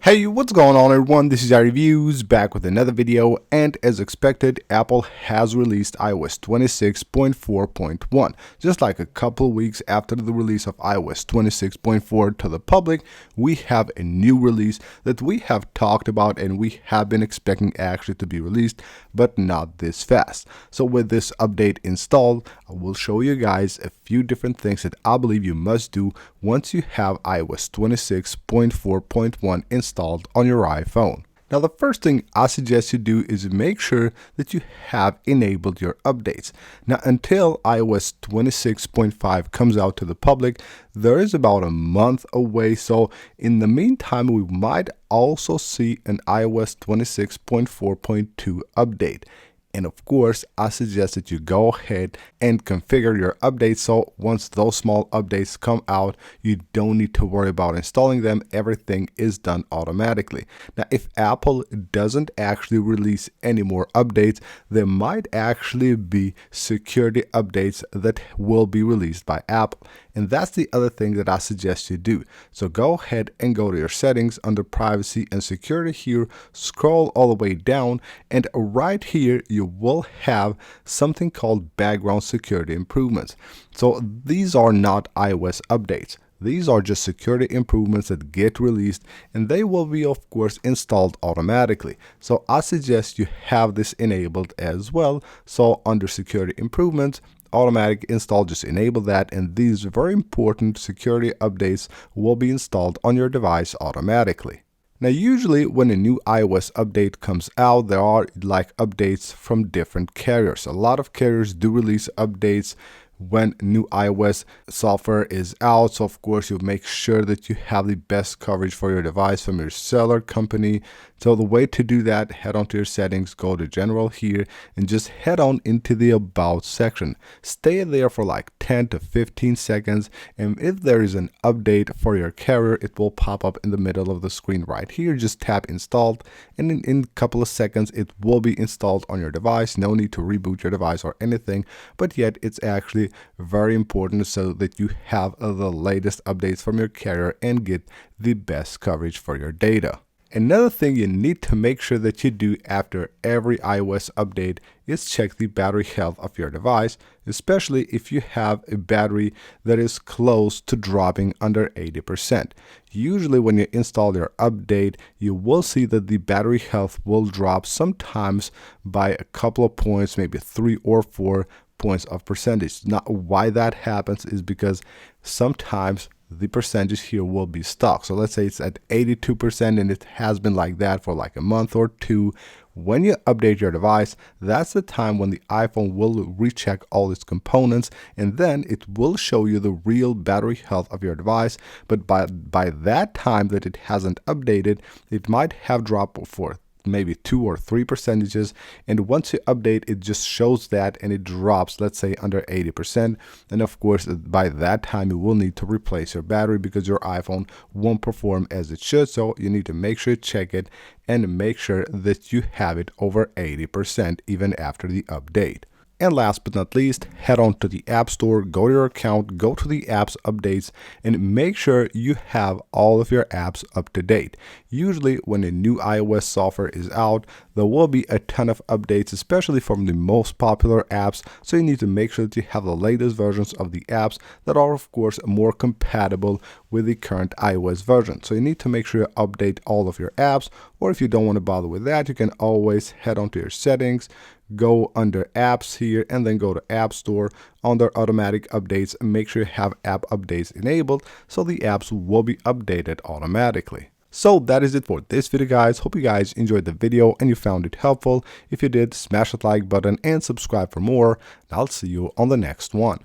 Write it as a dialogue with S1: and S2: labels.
S1: Hey, what's going on everyone? This is iReviews back with another video, and as expected, Apple has released iOS 26.4.1. Just like a couple weeks after the release of iOS 26.4 to the public, we have a new release that we have talked about and we have been expecting actually to be released, but not this fast. So with this update installed, I will show you guys a few different things that I believe you must do once you have iOS 26.4.1 installed on your iPhone. Now, the first thing I suggest you do is make sure that you have enabled your updates. Now, until iOS 26.5 comes out to the public, there is about a month away. So in the meantime, we might also see an iOS 26.4.2 update. And of course, I suggest that you go ahead and configure your updates so once those small updates come out, you don't need to worry about installing them. Everything is done automatically. Now, if Apple doesn't actually release any more updates, there might actually be security updates that will be released by Apple. And that's the other thing that I suggest you do. So go ahead and go to your settings under privacy and security here, scroll all the way down, and right here you will have something called background security improvements. So these are not iOS updates. These are just security improvements that get released, and they will be of course installed automatically. So I suggest you have this enabled as well. So under security improvements, automatic install, just enable that, and these very important security updates will be installed on your device automatically. Now, usually when a new iOS update comes out, there are like updates from different carriers. A lot of carriers do release updates when new iOS software is out. So of course you make sure that you have the best coverage for your device from your seller company. So the way to do that, head on to your settings, go to general here, and just head on into the about section. Stay there for like 10 to 15 seconds, and if there is an update for your carrier, it will pop up in the middle of the screen right here. Just tap installed, and in a couple of seconds it will be installed on your device. No need to reboot your device or anything, but yet it's actually very important so that you have the latest updates from your carrier and get the best coverage for your data. Another thing you need to make sure that you do after every iOS update is check the battery health of your device, especially if you have a battery that is close to dropping under 80%. Usually when you install your update, you will see that the battery health will drop sometimes by a couple of points, maybe 3 or 4 points of percentage. Now, why that happens is because sometimes the percentage here will be stuck. So let's say it's at 82% and it has been like that for like a month or two. When you update your device, that's the time when the iPhone will recheck all its components, and then it will show you the real battery health of your device. But by that time that it hasn't updated, it might have dropped for maybe 2 or 3 percentages, and once you update, it just shows that and it drops, let's say, under 80%. And of course, by that time you will need to replace your battery because your iPhone won't perform as it should. So you need to make sure you check it and make sure that you have it over 80% even after the update. And last but not least, head on to the App Store, go to your account, go to the apps updates, and make sure you have all of your apps up to date. Usually when a new iOS software is out, there will be a ton of updates, especially from the most popular apps. So you need to make sure that you have the latest versions of the apps that are of course more compatible with the current iOS version. So you need to make sure you update all of your apps, or if you don't want to bother with that, you can always head on to your settings, go under apps here, and then go to App Store under automatic updates, and make sure you have app updates enabled so the apps will be updated automatically. So that is it for this video, guys. Hope you guys enjoyed the video and you found it helpful. If you did, smash that like button and subscribe for more, and I'll see you on the next one.